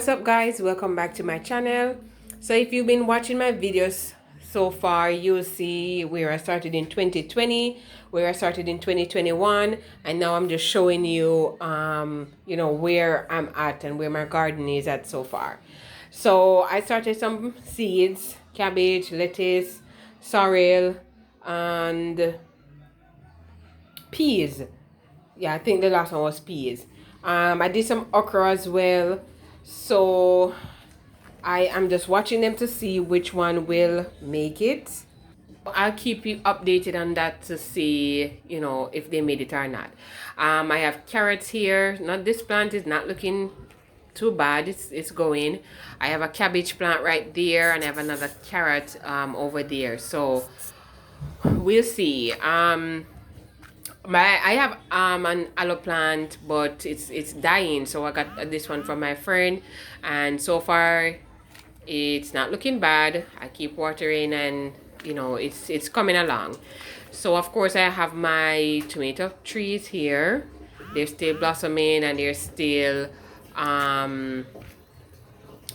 What's up, guys? Welcome back to my channel. So if you've been watching my videos so far, you'll see where I started in 2020, where I started in 2021, and now I'm just showing you where I'm at and where my garden is at so far. So I started some seeds: cabbage, lettuce, sorrel, and peas. Yeah, I think the last one was peas. I did some okra as well. So I am just watching them to see which one will make it. I'll keep you updated on that to see, if they made it or not. I have carrots here. Not this plant is not looking too bad. It's going. I have a cabbage plant right there, and I have another carrot over there. So we'll see. I have an aloe plant, but it's dying. So I got this one from my friend, and so far it's not looking bad. I keep watering, and it's coming along. So of course I have my tomato trees here. They're still blossoming, and they're still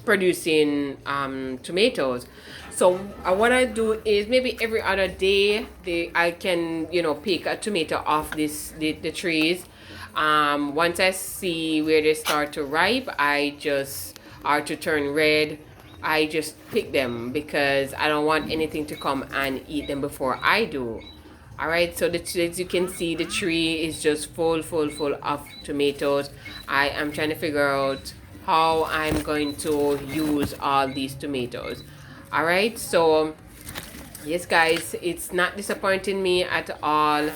producing tomatoes. So what I do is maybe every other day I can pick a tomato off the trees. Once I see where they start to ripe, or to turn red, I just pick them because I don't want anything to come and eat them before I do. All right, so as you can see, the tree is just full of tomatoes. I am trying to figure out how I'm going to use all these tomatoes. All right, so yes, guys, it's not disappointing me at all.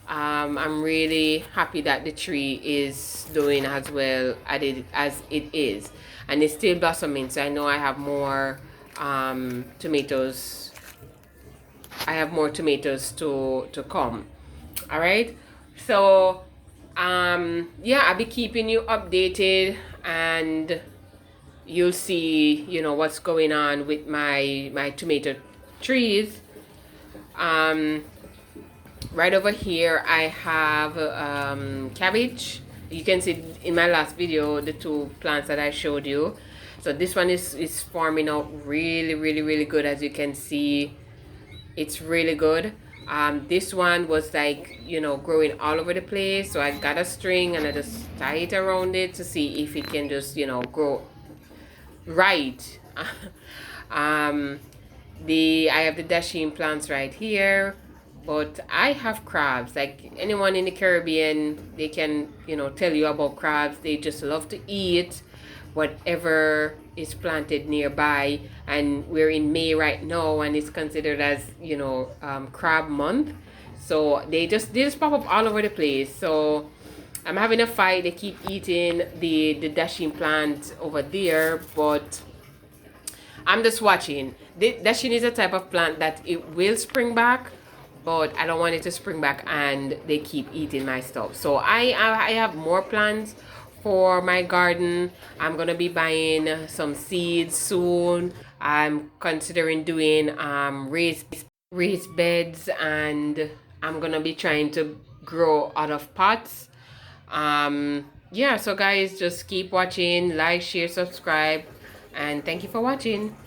I'm really happy that the tree is doing as well as it is, and it's still blossoming. So I know I have more tomatoes. I have more tomatoes to come. All right, so yeah, I'll be keeping you updated, and you'll see what's going on with my tomato trees. Right over here I have cabbage. You can see in my last video the two plants that I showed you. So this one is forming out really good. As you can see, it's really good. This one was like growing all over the place, so I got a string and I just tie it around it to see if it can just grow right. I have the dasheen plants right here, but I have crabs. Like anyone in the Caribbean, they can tell you about crabs. They just love to eat whatever is planted nearby, and we're in May right now, and it's considered as crab month. So they just pop up all over the place. So I'm having a fight. They keep eating the dasheen plant over there, but I'm just watching. The dasheen is a type of plant that it will spring back, but I don't want it to spring back and they keep eating my stuff. So I have more plants for my garden. I'm gonna be buying some seeds soon. I'm considering doing raised beds, and I'm gonna be trying to grow out of pots. Yeah, so guys, just keep watching, like, share, subscribe, and thank you for watching.